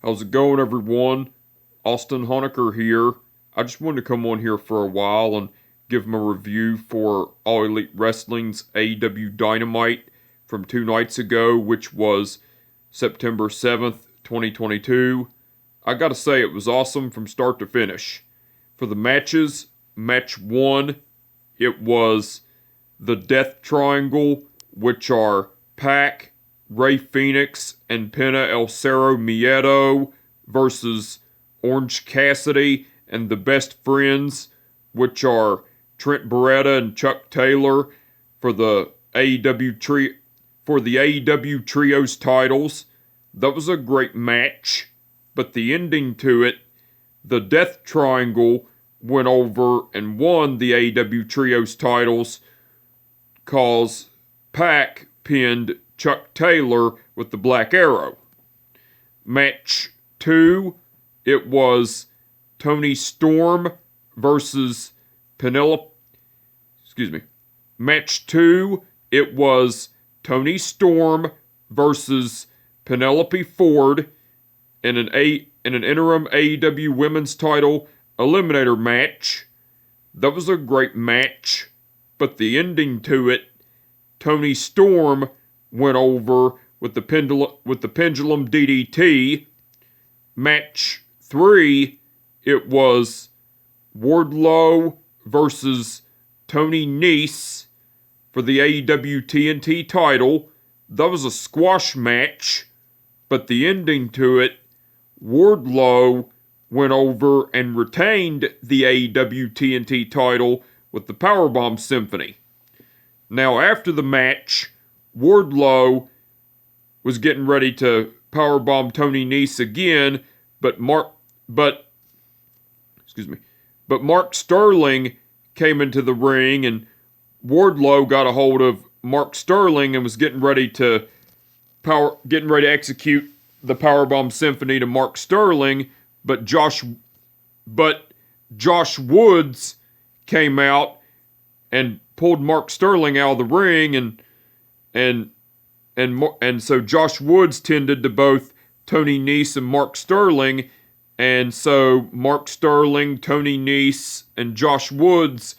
How's it going, everyone? Austin Honecker here. I just wanted to come on here for a while and give them a review for All Elite Wrestling's AEW Dynamite from 2 nights ago, which was September 7th, 2022. I gotta say, it was awesome from start to finish. For the matches, match 1, it was the Death Triangle, which are Pac, Rey Fenix, and Pena El Cerro Miedo versus Orange Cassidy and the Best Friends, which are Trent Beretta and Chuck Taylor for the AEW Trios titles. That was a great match, but the ending to it, the Death Triangle went over and won the AEW Trios titles cause Pac pinned Chuck Taylor with the Black Arrow. Match 2, it was Toni Storm versus Penelope. Match 2, it was Toni Storm versus Penelope Ford in an interim AEW Women's Title Eliminator match. That was a great match, but the ending to it, Toni Storm went over with the pendulum DDT. Match 3, it was Wardlow versus Tony Nese for the AEW TNT title. That was a squash match, but the ending to it, Wardlow went over and retained the AEW TNT title with the Powerbomb Symphony. Now, after the match, Wardlow was getting ready to powerbomb Tony Nese again, but Mark Sterling came into the ring, and Wardlow got a hold of Mark Sterling and was getting ready to execute the Powerbomb Symphony to Mark Sterling, but Josh Woods came out and pulled Mark Sterling out of the ring, and so Josh Woods tended to both Tony Nese and Mark Sterling, and so Mark Sterling, Tony Nese, and Josh Woods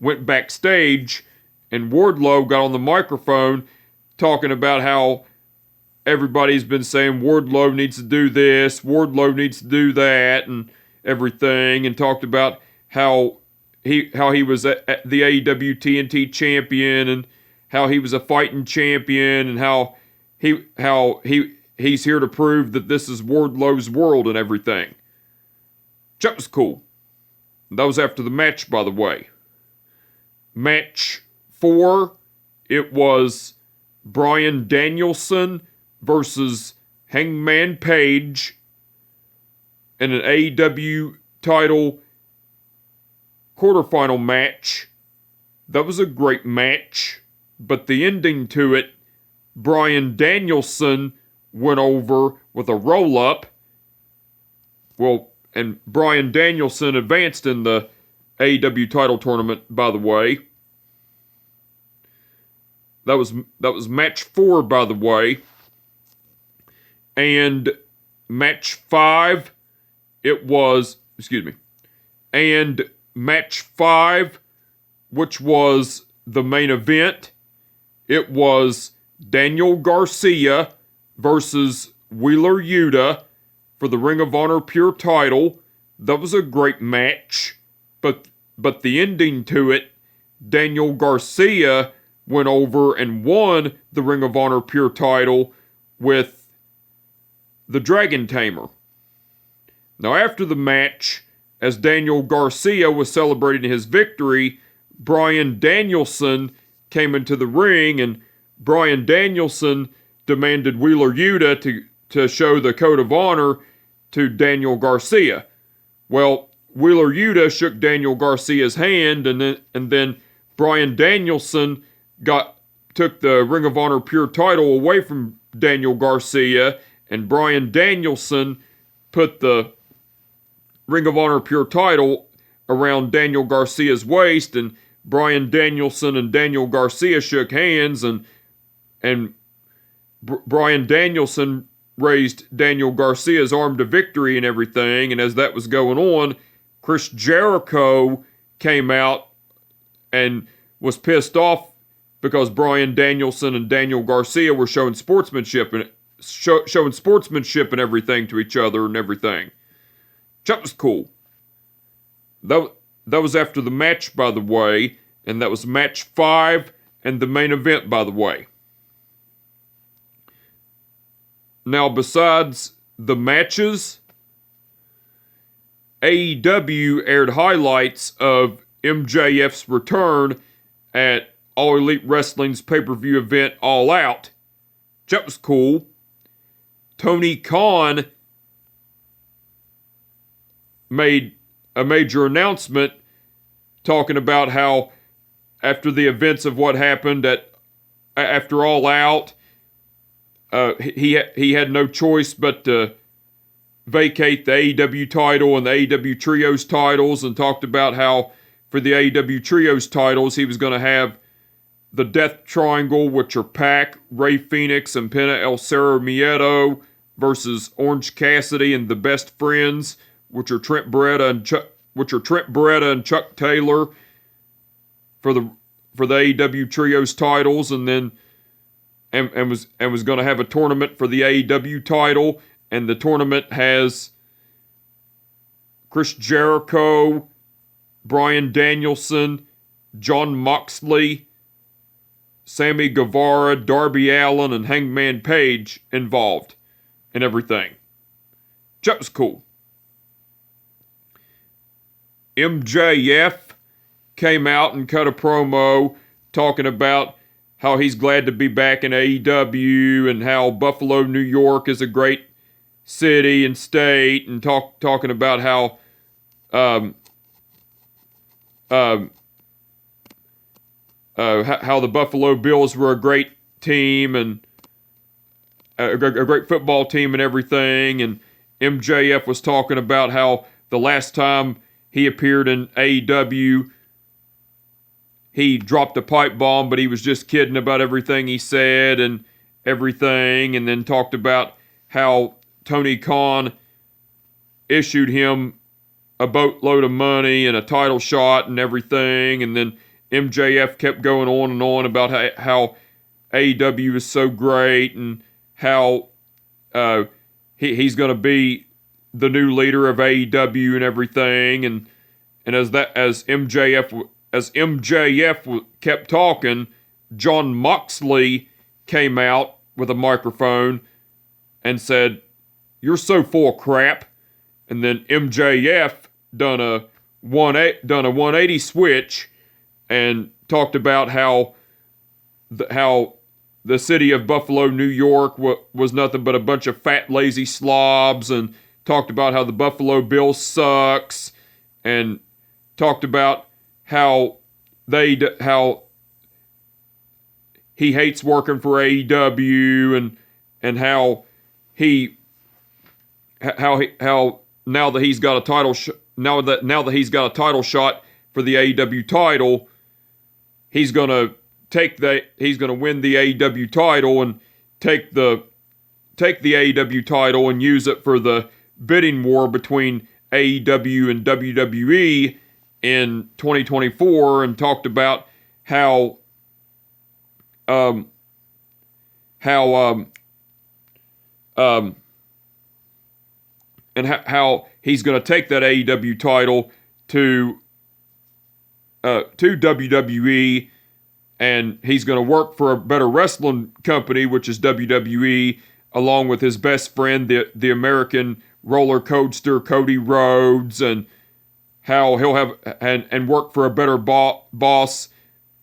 went backstage, and Wardlow got on the microphone talking about how everybody's been saying Wardlow needs to do this, Wardlow needs to do that, and everything, and talked about how he was the AEW TNT champion, and how he was a fighting champion, and how he's here to prove that this is Wardlow's world and everything. That was cool. That was after the match, by the way. Match 4, it was Bryan Danielson versus Hangman Page in an AEW title quarterfinal match. That was a great match, but the ending to it, Bryan Danielson went over with a roll-up. And Bryan Danielson advanced in the AEW title tournament, by the way. That was match 4, by the way. And match 5, and match 5, which was the main event, it was Daniel Garcia versus Wheeler Yuta for the Ring of Honor Pure title. That was a great match, but the ending to it, Daniel Garcia went over and won the Ring of Honor Pure title with the Dragon Tamer. Now, after the match, as Daniel Garcia was celebrating his victory, Bryan Danielson came into the ring, and Bryan Danielson demanded Wheeler Yuta to show the code of honor to Daniel Garcia. Well, Wheeler Yuta shook Daniel Garcia's hand, and then Bryan Danielson took the Ring of Honor Pure title away from Daniel Garcia, and Bryan Danielson put the Ring of Honor Pure title around Daniel Garcia's waist, and Bryan Danielson and Daniel Garcia shook hands, and Bryan Danielson raised Daniel Garcia's arm to victory and everything. And as that was going on, Chris Jericho came out and was pissed off because Bryan Danielson and Daniel Garcia were showing sportsmanship and everything to each other and everything. That was cool. That was after the match, by the way, and that was match 5 and the main event, by the way. Now, besides the matches, AEW aired highlights of MJF's return at All Elite Wrestling's pay-per-view event All Out. That was cool. Tony Khan made a major announcement talking about how after the events of what happened after All Out, he had no choice but to vacate the AEW title and the AEW Trios titles, and talked about how for the AEW Trios titles he was going to have the Death Triangle, which are Pac, Rey Fenix, and Penta El Cerro Miedo, versus Orange Cassidy and the Best Friends, which are Trent Beretta and Chuck Taylor for the AEW Trios titles, and then and was going to have a tournament for the AEW title, and the tournament has Chris Jericho, Bryan Danielson, Jon Moxley, Sammy Guevara, Darby Allin, and Hangman Page involved and everything. That was cool. MJF came out and cut a promo talking about how he's glad to be back in AEW and how Buffalo, New York is a great city and state, and talking about how how the Buffalo Bills were a great team and a great football team and everything. And MJF was talking about how the last time he appeared in AEW, he dropped a pipe bomb, but he was just kidding about everything he said and everything. And then talked about how Tony Khan issued him a boatload of money and a title shot and everything. And then MJF kept going on and on about how AEW is so great and how he's going to be the new leader of AEW and everything. And as MJF kept talking, Jon Moxley came out with a microphone and said, "You're so full of crap." And then MJF done a 180 switch and talked about how the city of Buffalo, New York was nothing but a bunch of fat, lazy slobs, and talked about how the Buffalo Bills sucks, and talked about how he hates working for AEW, and how now that he's got a title now that he's got a title shot for the AEW title, he's gonna win the AEW title and take the AEW title and use it for the bidding war between AEW and WWE in 2024, and talked about how he's going to take that AEW title to WWE, and he's going to work for a better wrestling company, which is WWE, along with his best friend, the American roller coaster Cody Rhodes, and how he'll have and work for a better boss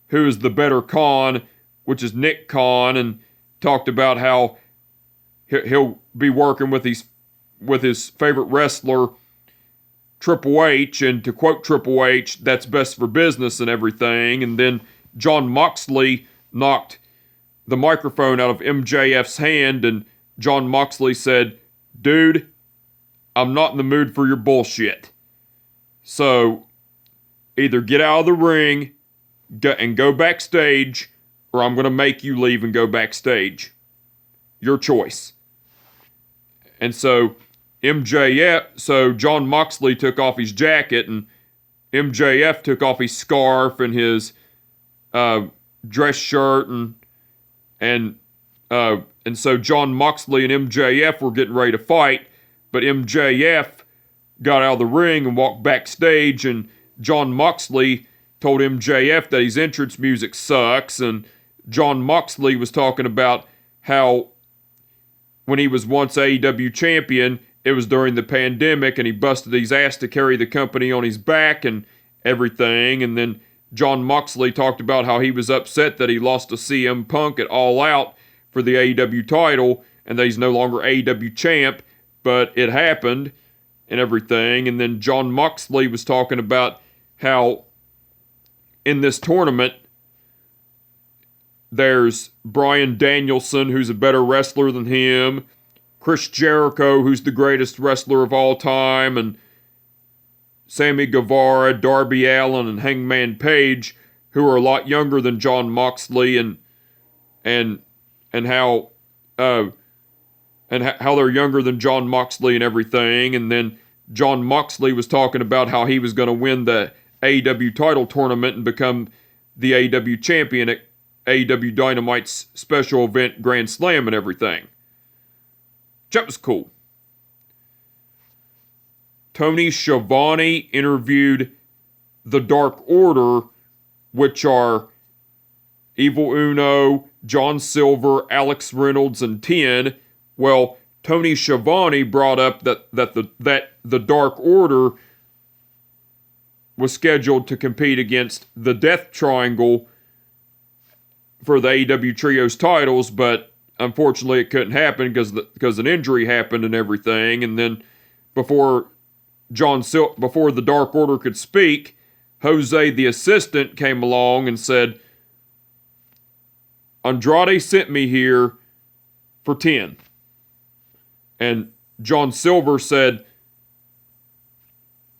who is the better Khan, which is Nick Khan, and talked about how he'll be working with his favorite wrestler, Triple H, and to quote Triple H, that's best for business and everything. And then Jon Moxley knocked the microphone out of MJF's hand, and Jon Moxley said, "Dude, I'm not in the mood for your bullshit. So either get out of the ring and go backstage, or I'm going to make you leave and go backstage. Your choice." And so so John Moxley took off his jacket, and MJF took off his scarf and his dress shirt, and so John Moxley and MJF were getting ready to fight, but MJF got out of the ring and walked backstage, and John Moxley told MJF that his entrance music sucks, and John Moxley was talking about how when he was once AEW champion, it was during the pandemic, and he busted his ass to carry the company on his back and everything, and then John Moxley talked about how he was upset that he lost to CM Punk at All Out for the AEW title, and that he's no longer AEW champ, but it happened and everything. And then John Moxley was talking about how in this tournament, there's Bryan Danielson, who's a better wrestler than him, Chris Jericho, who's the greatest wrestler of all time, and Sammy Guevara, Darby Allin, and Hangman Page, who are a lot younger than John Moxley, and how they're younger than John Moxley and everything. And then John Moxley was talking about how he was going to win the AEW title tournament and become the AEW champion at AEW Dynamite's special event Grand Slam and everything. That was cool. Tony Schiavone interviewed the Dark Order, which are Evil Uno, John Silver, Alex Reynolds, and 10. Well, Tony Schiavone brought up that the Dark Order was scheduled to compete against the Death Triangle for the AEW Trios titles, but unfortunately it couldn't happen because an injury happened and everything. And then before the Dark Order could speak, Jose the assistant came along and said, Andrade sent me here for 10. And John Silver said,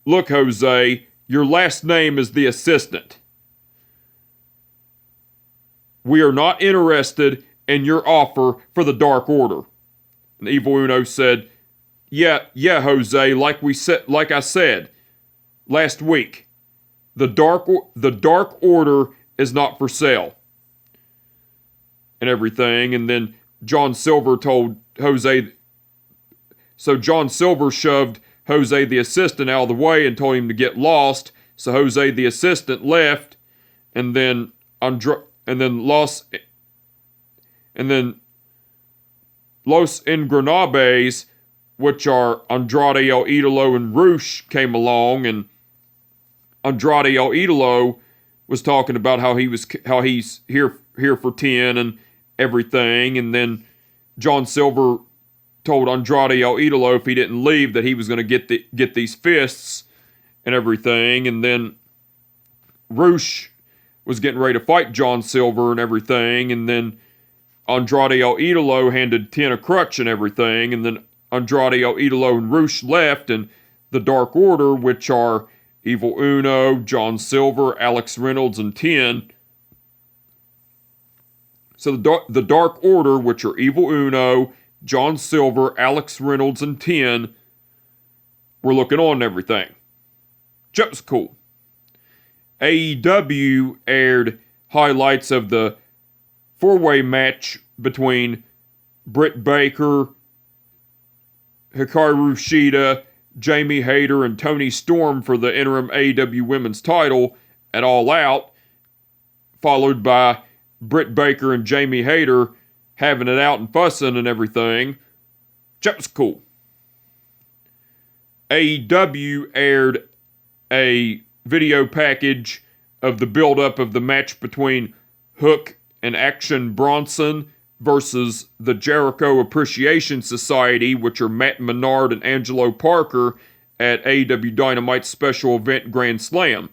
look, Jose, your last name is the assistant. We are not interested in your offer for the Dark Order. And Evil Uno said, Yeah, Jose, like I said last week, the Dark Order is not for sale. And everything. And then John Silver told Jose, so John Silver shoved Jose the assistant out of the way and told him to get lost. So Jose the assistant left, and then Los Ingobernables, which are Andrade El Idolo and Rush, came along, and Andrade El Idolo was talking about how he's here for 10 and everything, and then John Silver told Andrade El Idolo if he didn't leave that he was going to get these fists and everything, and then Rush was getting ready to fight John Silver and everything, and then Andrade El Idolo handed 10 a crutch and everything, and then Andrade El Idolo and Rush left, and the Dark Order, which are Evil Uno, John Silver, Alex Reynolds, and 10. So the Dark Order, which are Evil Uno, John Silver, Alex Reynolds, and 10, were looking on and everything. That was cool. AEW aired highlights of the four-way match between Britt Baker, Hikaru Shida, Jamie Hayter, and Toni Storm for the interim AEW Women's title at All Out, followed by Britt Baker and Jamie Hayter having it out and fussing and everything. That was cool. AEW aired a video package of the build-up of the match between Hook and Action Bronson versus the Jericho Appreciation Society, which are Matt Menard and Angelo Parker, at AEW Dynamite's special event Grand Slam.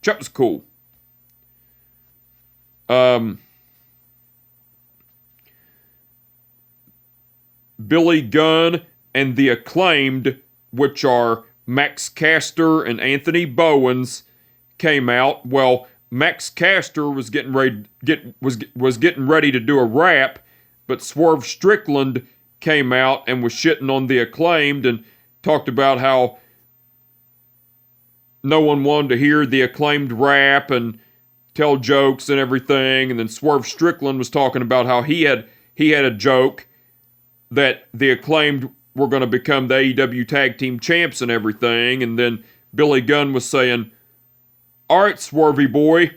That was cool. Billy Gunn and the Acclaimed, which are Max Caster and Anthony Bowens, came out. Well, Max Caster was getting ready to do a rap, but Swerve Strickland came out and was shitting on the Acclaimed and talked about how no one wanted to hear the Acclaimed rap and tell jokes and everything. And then Swerve Strickland was talking about how he had a joke that the Acclaimed were going to become the AEW Tag Team Champs and everything. And then Billy Gunn was saying, "All right, Swervy boy,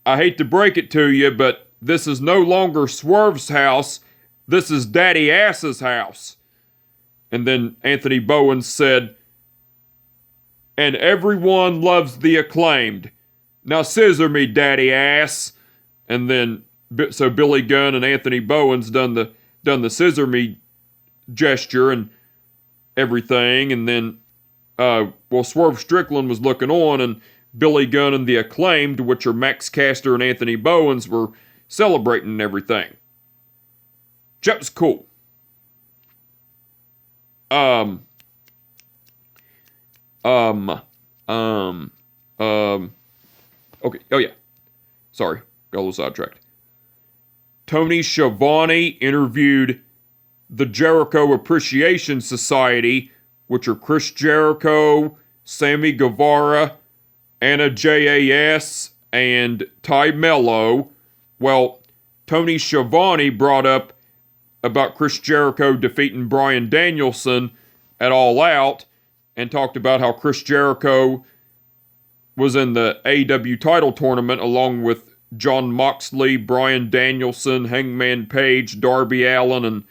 I hate to break it to you, but this is no longer Swerve's house. This is Daddy Ass's house." And then Anthony Bowens said, "And everyone loves the Acclaimed. Now scissor me, Daddy Ass." And then, so Billy Gunn and Anthony Bowens done the scissor me gesture and everything. And then, Swerve Strickland was looking on, and Billy Gunn and the Acclaimed, which are Max Caster and Anthony Bowens, were celebrating and everything. That was cool. Okay. Oh, yeah. Sorry. Got a little sidetracked. Tony Schiavone interviewed the Jericho Appreciation Society, which are Chris Jericho, Sammy Guevara, Anna JAS, and Ty Mello. Well, Tony Schiavone brought up about Chris Jericho defeating Bryan Danielson at All Out and talked about how Chris Jericho was in the AEW title tournament along with Jon Moxley, Bryan Danielson, Hangman Page, Darby Allin, and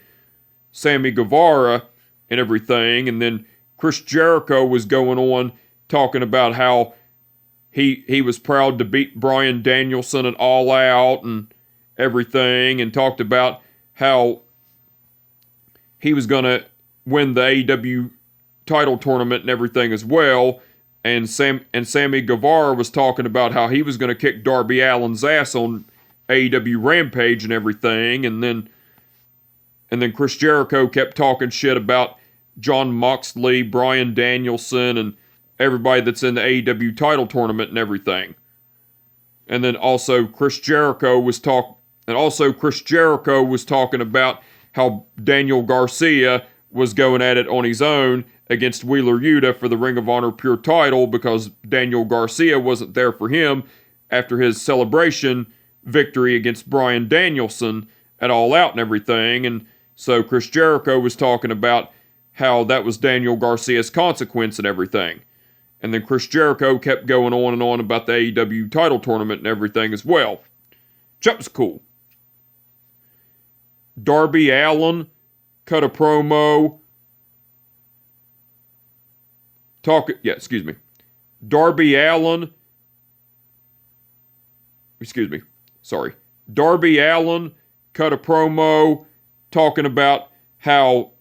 Sammy Guevara and everything. And then Chris Jericho was going on talking about how he was proud to beat Bryan Danielson at All Out and everything, and talked about how he was going to win the AEW title tournament and everything as well. And Sammy Guevara was talking about how he was going to kick Darby Allin's ass on AEW Rampage and everything. And then Chris Jericho kept talking shit about Jon Moxley, Bryan Danielson, and everybody that's in the AEW title tournament and everything. And then also Chris Jericho was talking about how Daniel Garcia was going at it on his own against Wheeler Yuta for the Ring of Honor Pure title because Daniel Garcia wasn't there for him after his celebration victory against Bryan Danielson at All Out and everything. And so Chris Jericho was talking about how that was Daniel Garcia's consequence and everything. And then Chris Jericho kept going on and on about the AEW title tournament and everything as well. That was cool. Darby Allin cut a promo. Darby Allin cut a promo talking about how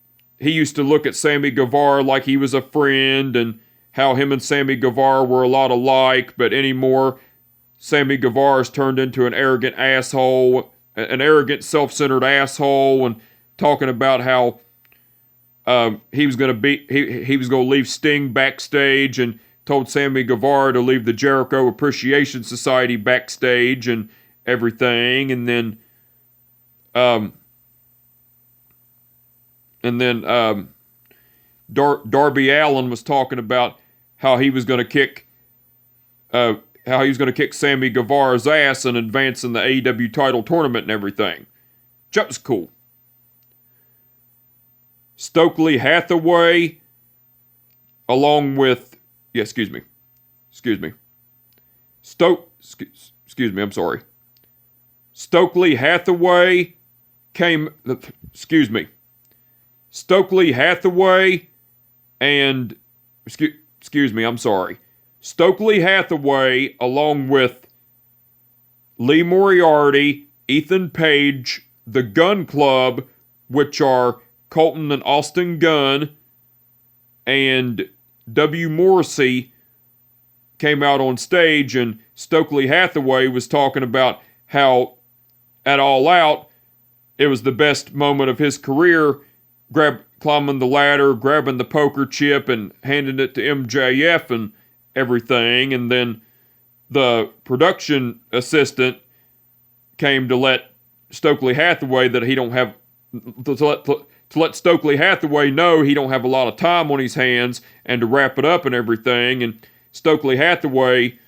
he used to look at Sammy Guevara like he was a friend and how him and Sammy Guevara were a lot alike, but anymore Sammy Guevara's turned into an arrogant asshole, an arrogant, self-centered asshole, and talking about how he was going to leave Sting backstage and told Sammy Guevara to leave the Jericho Appreciation Society backstage and everything. And then Darby Allin was talking about how he was going to kick Sammy Guevara's ass and advance in the AEW title tournament and everything. That was cool. Stokely Hathaway, along with, Stokely Hathaway Stokely Hathaway, along with Lee Moriarty, Ethan Page, the Gunn Club, which are Colton and Austin Gunn, and W. Morrissey, came out on stage, and Stokely Hathaway was talking about how at All Out, it was the best moment of his career, climbing the ladder, grabbing the poker chip, and handing it to MJF and everything. And then the production assistant came to let Stokely Hathaway to let Stokely Hathaway know he don't have a lot of time on his hands and to wrap it up and everything. And Stokely Hathaway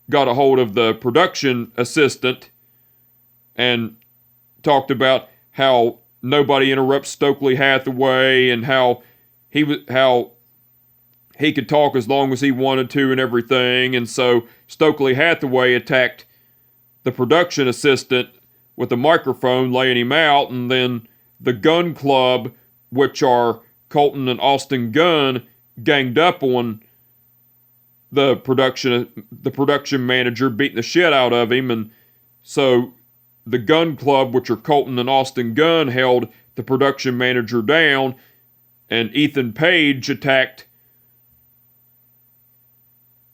got a hold of the production assistant and talked about how nobody interrupts Stokely Hathaway and how he could talk as long as he wanted to and everything. And so Stokely Hathaway attacked the production assistant with a microphone, laying him out, and then the Gun Club, which are Colton and Austin Gunn, ganged up on the production manager, beating the shit out of him. And so the Gun Club, which are Colton and Austin Gunn, held the production manager down, and Ethan Page attacked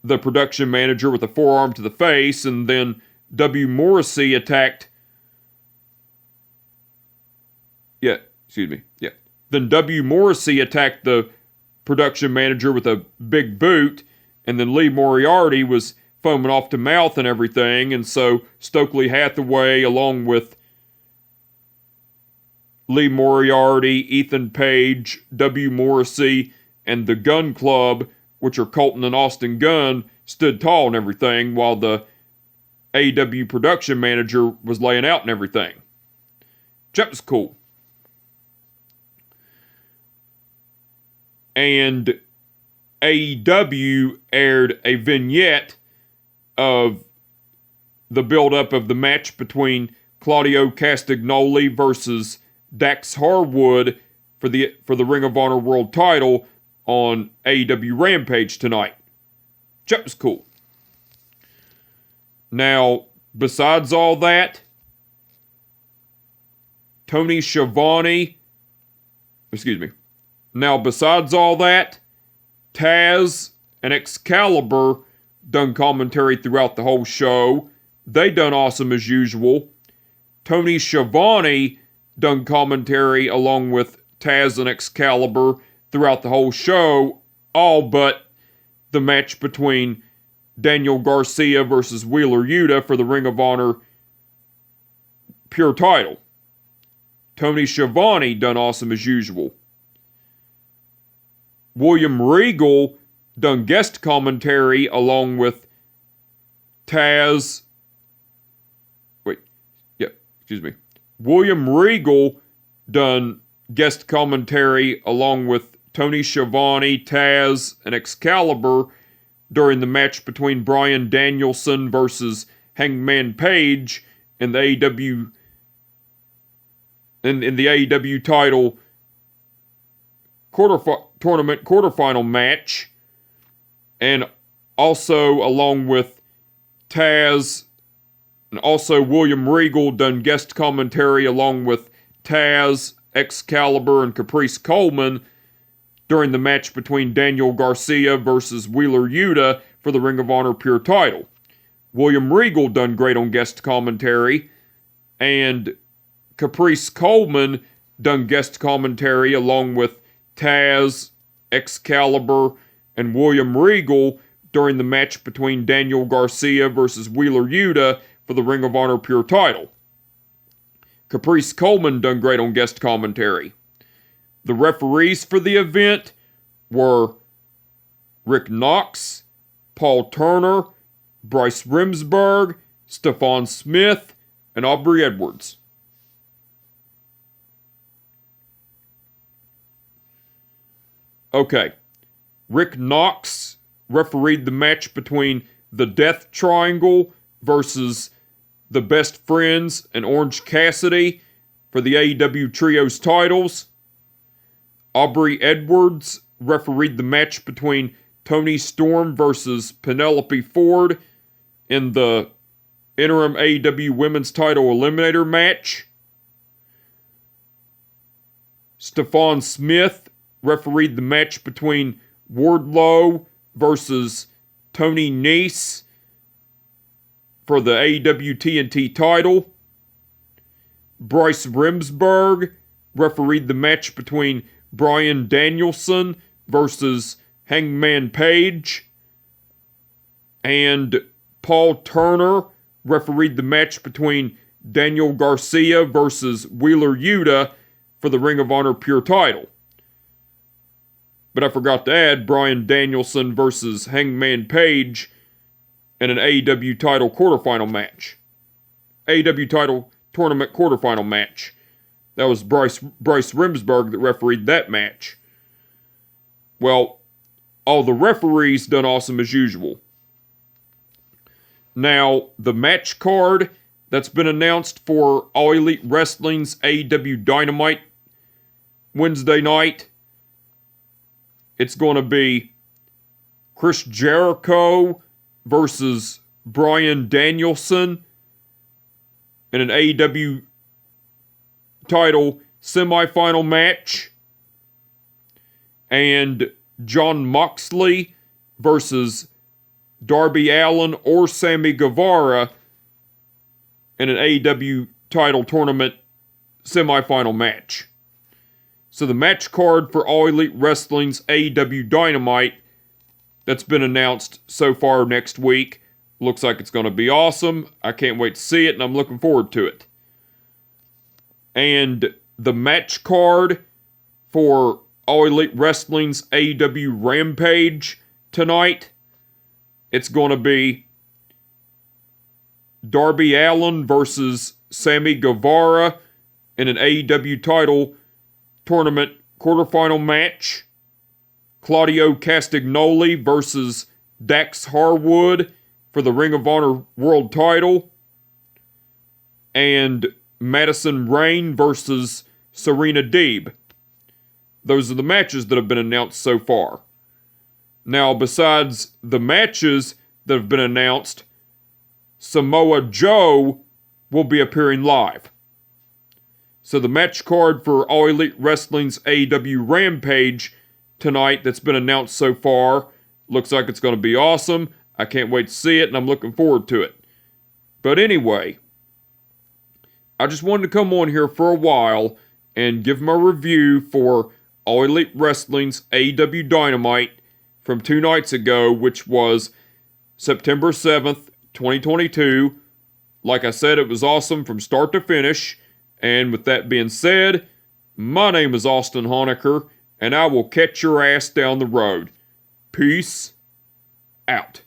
the production manager with a forearm to the face, and then W. Morrissey attacked Then W. Morrissey attacked the production manager with a big boot, and then Lee Moriarty was foaming off the mouth and everything, and so Stokely Hathaway, along with Lee Moriarty, Ethan Page, W. Morrissey, and the Gun Club, which are Colton and Austin Gunn, stood tall and everything, while the AEW production manager was laying out and everything. That was cool. And AEW aired a vignette of the build-up of the match between Claudio Castagnoli versus Dax Harwood for the Ring of Honor World title on AEW Rampage tonight. That was cool. Now, besides all that, Taz and Excalibur done commentary throughout the whole show. They done awesome as usual. Tony Schiavone done commentary along with Taz and Excalibur throughout the whole show, all but the match between Daniel Garcia versus Wheeler Yuta for the Ring of Honor Pure title. Tony Schiavone done awesome as usual. William Regal done guest commentary along with Taz. William Regal done guest commentary along with Tony Schiavone, Taz, and Excalibur during the match between Bryan Danielson versus Hangman Page in the AEW in the AEW title quarterfinal match, and also along with Taz, and also William Regal done guest commentary along with Taz, Excalibur, and Caprice Coleman during the match between Daniel Garcia versus Wheeler Yuta for the Ring of Honor Pure title. William Regal done great on guest commentary, and Caprice Coleman done guest commentary along with Taz, Excalibur, and William Regal during the match between Daniel Garcia versus Wheeler Yuta for the Ring of Honor Pure title. Caprice Coleman done great on guest commentary. The referees for the event were Rick Knox, Paul Turner, Bryce Remsburg, Stephon Smith, and Aubrey Edwards. Okay, Rick Knox refereed the match between the Death Triangle versus the Best Friends and Orange Cassidy for the AEW Trios titles. Aubrey Edwards refereed the match between Toni Storm versus Penelope Ford in the interim AEW Women's Title Eliminator match. Stephon Smith refereed the match between Wardlow versus Tony Nese for the AEW TNT title. Bryce Remsburg refereed the match between Bryan Danielson versus Hangman Page. And Paul Turner refereed the match between Daniel Garcia versus Wheeler Yuta for the Ring of Honor Pure title. But I forgot to add Bryan Danielson versus Hangman Page in an AEW title quarterfinal match. AEW title tournament quarterfinal match. That was Bryce Remsburg that refereed that match. Well, all the referees done awesome as usual. Now, the match card that's been announced for All Elite Wrestling's AEW Dynamite Wednesday night, it's going to be Chris Jericho versus Bryan Danielson in an AEW title semifinal match, and Jon Moxley versus Darby Allin or Sammy Guevara in an AEW title tournament semifinal match. So the match card for All Elite Wrestling's AEW Dynamite that's been announced so far next week looks like it's going to be awesome. I can't wait to see it, and I'm looking forward to it. And the match card for All Elite Wrestling's AEW Rampage tonight, it's going to be Darby Allin versus Sammy Guevara in an AEW title tournament quarterfinal match. Claudio Castagnoli versus Dax Harwood for the Ring of Honor World title. And Madison Rayne versus Serena Deeb. Those are the matches that have been announced so far. Now, besides the matches that have been announced, Samoa Joe will be appearing live. So the match card for All Elite Wrestling's AEW Rampage tonight that's been announced so far looks like it's going to be awesome. I can't wait to see it, and I'm looking forward to it. But anyway, I just wanted to come on here for a while and give my review for All Elite Wrestling's AEW Dynamite from 2 nights ago, which was September 7th, 2022. Like I said, it was awesome from start to finish. And with that being said, my name is Austin Honecker, and I will catch your ass down the road. Peace out.